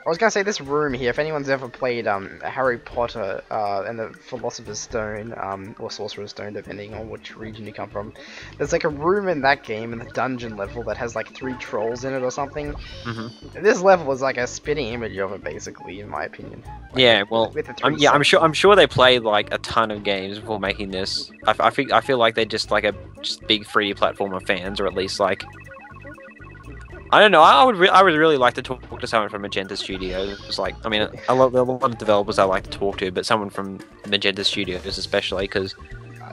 I was gonna say this room here. If anyone's ever played Harry Potter and the Philosopher's Stone or Sorcerer's Stone, depending on which region you come from, there's like a room in that game in the dungeon level that has like 3 trolls in it or something. This level is like a spitting image of it, basically, in my opinion. Like, Yeah, well, with the 3 I'm sure they played like a ton of games before making this. I feel like they're just like just big 3D platformer fans, or at least like. I don't know. I would really like to talk to someone from Magenta Studios. It's like, I mean, there are a lot of developers I like to talk to, but someone from Magenta Studios especially, because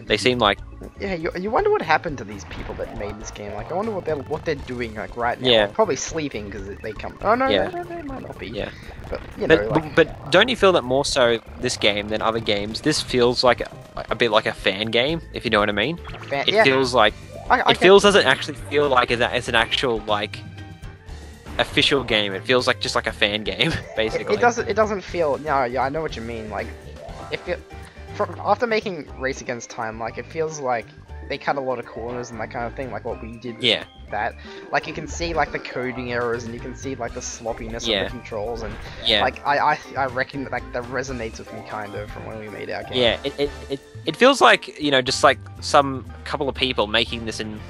they seem like. Yeah, you wonder what happened to these people that made this game. Like, I wonder what they're doing like right now. Yeah. Probably sleeping because they come. Oh no, Yeah. no, they might not be. Yeah. But you know, like... but don't you feel that more so this game than other games? This feels like a bit like a fan game, if you know what I mean. It feels like doesn't actually feel like it's an actual like official game. It feels like just like a fan game, basically. It doesn't feel. No, yeah, I know what you mean. Like, after making Race Against Time, like it feels like they cut a lot of corners and that kind of thing, like what we did. With that, like you can see like the coding errors and you can see like the sloppiness of the controls and like I reckon that like that resonates with me kind of from when we made our game. Yeah, it feels like, you know, just like some couple of people making this in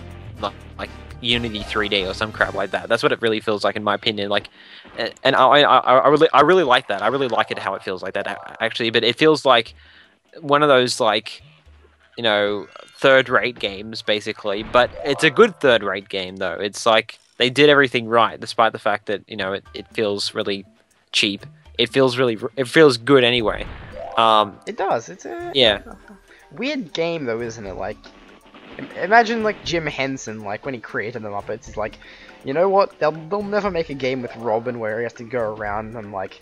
like Unity 3D or some crap like that. That's what it really feels like, in my opinion. Like, and I really like that. I really like it how it feels like that actually. But it feels like one of those like, you know, third-rate games basically. But it's a good third-rate game though. It's like they did everything right, despite the fact that, you know, it feels really cheap. It feels good anyway. It does. It's a yeah. Weird game though, isn't it? Like, imagine like Jim Henson, like when he created the Muppets, he's like, you know what? They'll never make a game with Robin where he has to go around and like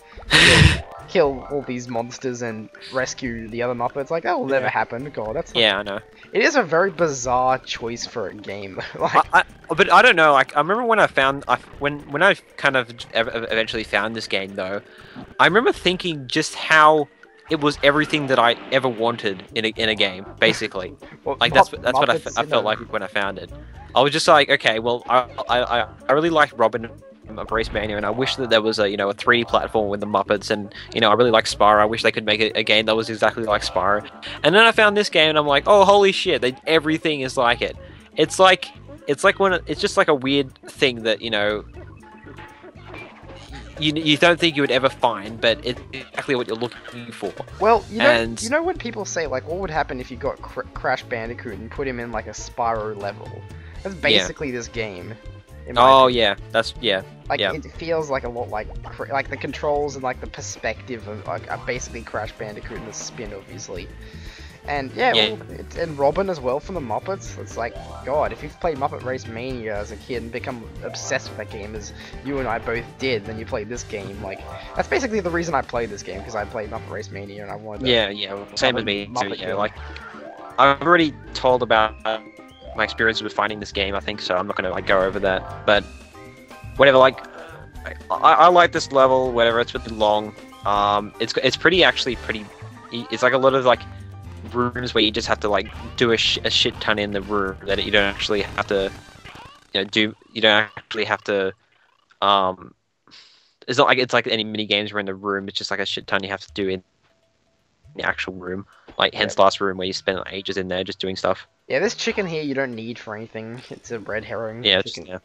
kill all these monsters and rescue the other Muppets. Like that will never happen. God, that's not... Yeah, I know. It is a very bizarre choice for a game. Like, but I don't know. Like, I remember when I found when I kind of eventually found this game though, I remember thinking just how it was everything that I ever wanted in a game, basically. well, Like that's what I felt like when I found it. I was just like, okay, well, I really liked Robin of Race Mania, and I wish that there was a 3D platform with the Muppets, and I really like Spyro. I wish they could make a game that was exactly like Spyro. And then I found this game, and I'm like, oh, holy shit! Everything is like it. It's just like a weird thing that you don't think you would ever find, but it's exactly what you're looking for. Well, you know when people say like, what would happen if you got Crash Bandicoot and put him in like a Spyro level? That's basically this game. Oh yeah, that's yeah. Like it feels like a lot like the controls and like the perspective of like basically Crash Bandicoot and the spin, obviously. And well, and Robin as well from the Muppets. It's like, God, if you've played Muppet Race Mania as a kid and become obsessed with that game as you and I both did, then you played this game. Like, that's basically the reason I played this game, because I played Muppet Race Mania and I wanted to... Same with me too. Yeah, like, I've already told about my experiences with finding this game, I think, so I'm not going to like go over that. But whatever, like, I like this level. Whatever, it's really long. It's pretty. It's like a lot of like rooms where you just have to like do a shit ton in the room that you don't actually have to do. You don't actually have to it's not like it's like any mini games where in the room it's just like a shit ton you have to do in the actual room, like hence last room where you spend like, ages in there just doing stuff. Yeah, this chicken here you don't need for anything. It's a red herring. Yeah, chicken.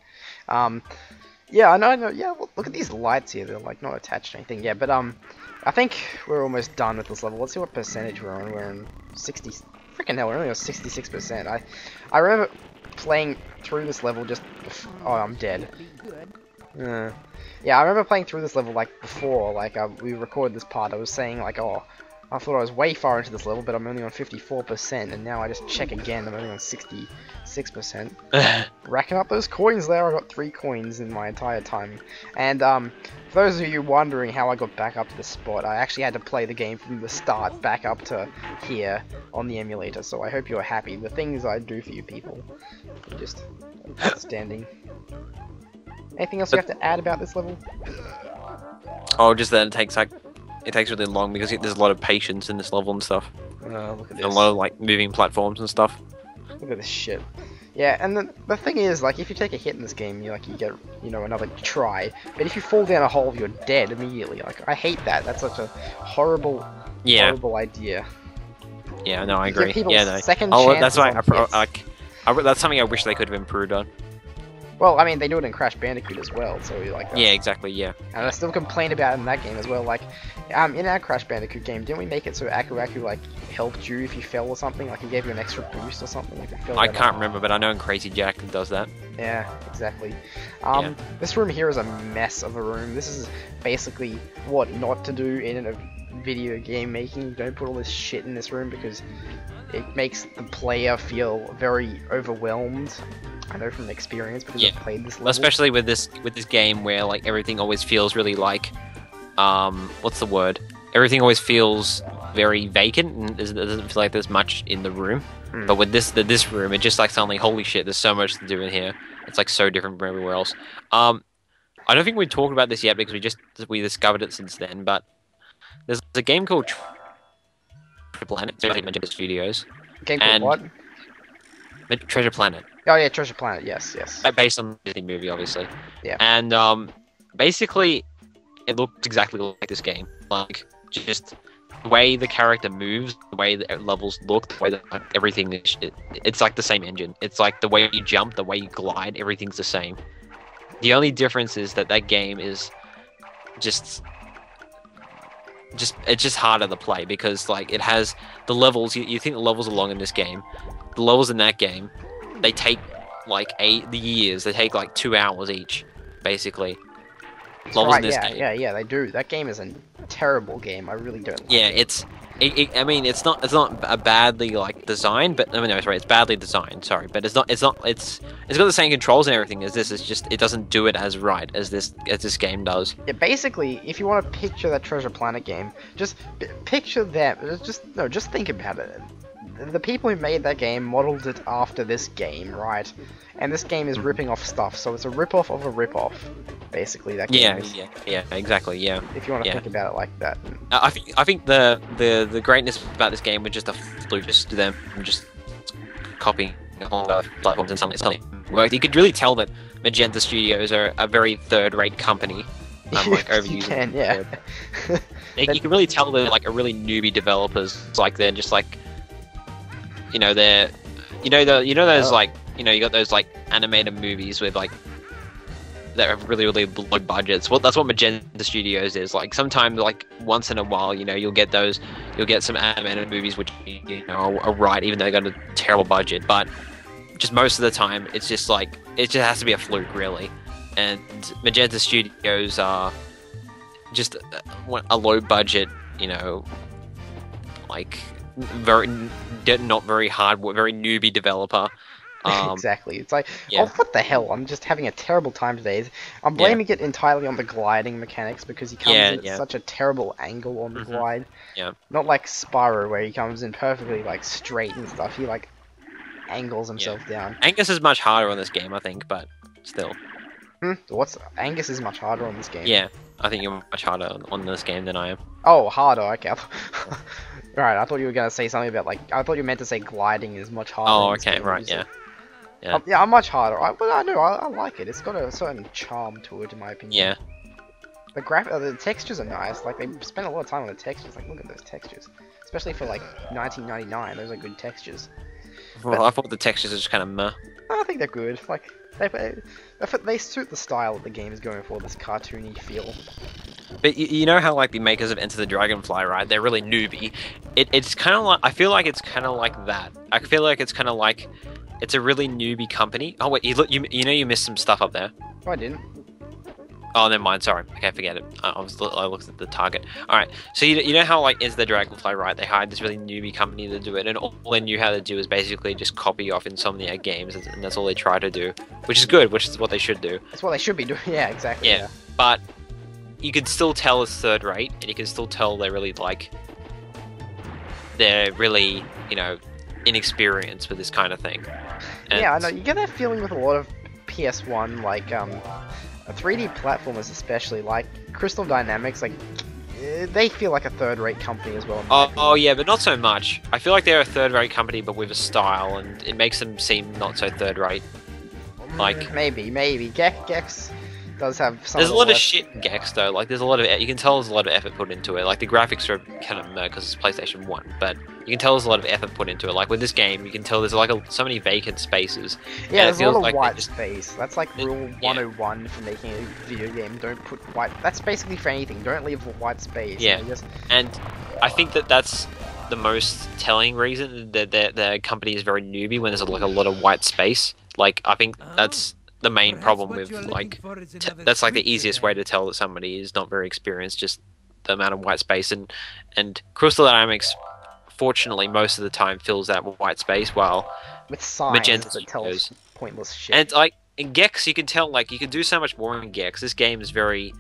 Yeah, I know. Yeah, well, look at these lights here. They're like not attached to anything. Yeah, but I think we're almost done with this level. Let's see what percentage we're on. We're on 60. Freaking hell, we're only on 66%. I remember playing through this level just. Oh, I'm dead. Yeah, I remember playing through this level like before. Like we recorded this part. I was saying like, oh, I thought I was way far into this level, but I'm only on 54%, and now I just check again. I'm only on 66%. Racking up those coins there. I got 3 coins in my entire time. And for those of you wondering how I got back up to this spot, I actually had to play the game from the start back up to here on the emulator. So I hope you're happy. The things I do for you people, just outstanding. Anything else you have to add about this level? Oh, just that it takes really long because there's a lot of patience in this level and stuff. Look at this. And a lot of like moving platforms and stuff. Look at this shit. Yeah, and the thing is, like, if you take a hit in this game, you get, another try. But if you fall down a hole, you're dead immediately. Like, I hate that. That's such a horrible, horrible idea. Yeah, no, I You give agree. people Yeah, no. second That's chances why on hits. that's something I wish they could have improved on. Well, I mean, they do it in Crash Bandicoot as well, so like. Yeah, exactly. Yeah. And I still complain about it in that game as well. Like, in our Crash Bandicoot game, didn't we make it so Aku like helped you if you fell or something? Like, he gave you an extra boost or something if you fell. I can't remember, but I know in Crazy Jack it does that. Yeah, exactly. Yeah. This room here is a mess of a room. This is basically what not to do in a video game making. You don't put all this shit in this room because it makes the player feel very overwhelmed. I know from experience because I've played this level. Especially with this game where like everything always feels really like, what's the word? Everything always feels very vacant and it doesn't feel like there's much in the room. But with this room, it just like suddenly, holy shit, there's so much to do in here. It's like so different from everywhere else. I don't think we talked about this yet because we discovered it since then. But there's a game called Treasure Planet. It's Magenta Studios. Game called what? Treasure Planet. Oh yeah, Treasure Planet. Yes. Based on the Disney movie, obviously. Yeah. And basically, it looks exactly like this game. Like just the way the character moves, the way the levels look, the way that everything is. It's like the same engine. It's like the way you jump, the way you glide, everything's the same. The only difference is that game is just it's just harder to play because like it has the levels. You think the levels are long in this game. The levels in that game, they take like the years. They take like 2 hours each, basically. Levels in this game. Yeah, they do. That game is a terrible game. I really don't like it. I mean, it's not a badly like designed, but no, sorry, it's badly designed. Sorry, but it's got the same controls and everything as this. It's just it doesn't do it as right as this game does. Yeah, basically, if you want to picture that Treasure Planet game, just picture that. Just think about it. The people who made that game modeled it after this game, right? And this game is ripping off stuff, so it's a rip-off of a rip-off, basically. That game is. Yeah, exactly. Yeah. If you want to think about it like that. I think the greatness about this game was just a fluke, just them just copying all the platforms and something worked. You could really tell that Magenta Studios are a very third-rate company. Like overusing. You can, yeah. You can really tell they're like a really newbie developers. It's like they're just like. Those like you got those like animated movies with like that have really low budgets. Well, that's what Magenta Studios is. Like sometimes like once in a while, you'll get some animated movies which are right, even though they got a terrible budget. But just most of the time, it's just like it just has to be a fluke, really. And Magenta Studios are just a low budget, like. Not very hard, very newbie developer. Exactly. It's like, oh, what the hell? I'm just having a terrible time today. I'm blaming it entirely on the gliding mechanics because he comes in at such a terrible angle on the glide. Yeah. Not like Spyro where he comes in perfectly like straight and stuff. He like angles himself down. Angus is much harder on this game, I think, but still. Angus is much harder on this game. Yeah, I think you're much harder on this game than I am. Oh, harder. Okay. Right, I thought you were gonna say something about like I thought you meant to say gliding is much harder. Oh, okay, right, yeah. Yeah, I'm much harder. I like it. It's got a certain charm to it, in my opinion. Yeah. The textures are nice. Like they spend a lot of time on the textures. Like look at those textures, especially for like 1999. Those are good textures. Well, I thought the textures are just kind of meh. I think they're good. Like they suit the style that the game is going for. This cartoony feel. But you know how like the makers of Enter the Dragonfly, right? They're really newbie. It's kind of like I feel like it's kind of like that. I feel like it's kind of like it's a really newbie company. Oh wait, you missed some stuff up there. Oh, I didn't. Oh, never mind. Sorry. Okay, forget it. I looked at the target. All right. So you know how like Enter the Dragonfly, right? They hired this really newbie company to do it, and all they knew how to do is basically just copy off Insomniac games, and that's all they try to do, which is good, which is what they should do. That's what they should be doing. Yeah, exactly. Yeah. But you can still tell it's third rate, and you can still tell they're really inexperienced with this kind of thing. And yeah, I know. You get that feeling with a lot of PS1, like 3D platformers, especially like Crystal Dynamics. Like they feel like a third-rate company as well. Oh yeah, but not so much. I feel like they're a third-rate company, but with a style, and it makes them seem not so third-rate. Like maybe Gex does have some. There's a lot of shit in Gex though. Like there's a lot of you can tell there's a lot of effort put into it. Like the graphics are kind of because it's PlayStation 1, but you can tell there's a lot of effort put into it. Like with this game, you can tell there's like so many vacant spaces. Yeah, there's a lot of like white space. That's like rule 101 for making a video game. Don't put white. That's basically for anything. Don't leave a white space. Yeah, and I think that's the most telling reason that the company is very newbie when there's like a lot of white space. Like I think that's the main problem with like that's like the easiest way to tell that somebody is not very experienced, just the amount of white space. And Crystal Dynamics fortunately most of the time fills that white space, while with signs Magenta that tells pointless shit. And like in Gex you can tell like you can do so much more in Gex. This game is very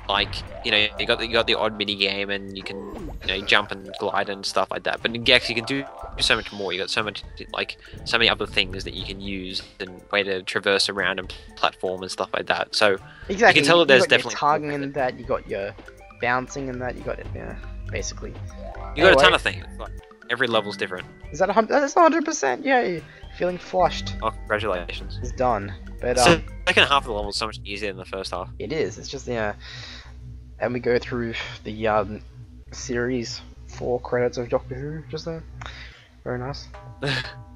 like, you know, you got the odd mini game and you can, you know, jump and glide and stuff like that. But in Gex you can do so much more. You got so much like so many other things that you can use and way to traverse around and platform and stuff like that. So exactly, you can tell that there's definitely your tugging in that. You got your bouncing in that. You got it. Yeah, basically. You got a ton of things. Like, every level's different. Is that 100? That's 100%. Yay! Feeling flushed. Oh, congratulations. It's done. But the second half of the level is so much easier than the first half. It is. It's just and we go through the series 4 credits of Doctor Who just there. Very nice.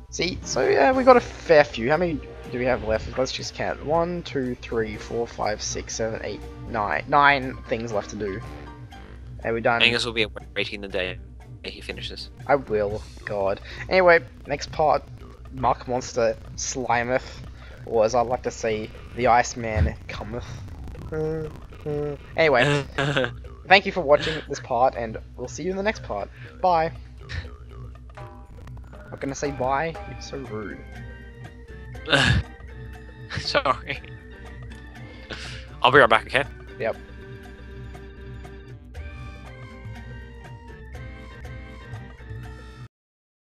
See, so yeah, we got a fair few. How many do we have left? Let's just count. 1, 2, 3, 4, 5, 6, 7, 8, 9. 9 things left to do. And we're done. Angus will be waiting the day he finishes. I will. God. Anyway, next part. Muck Monster Slimeth. Or as I like to say, the Iceman cometh. Anyway, thank you for watching this part, and we'll see you in the next part. Bye. I'm gonna say bye. You're so rude. Sorry. I'll be right back, okay? Yep.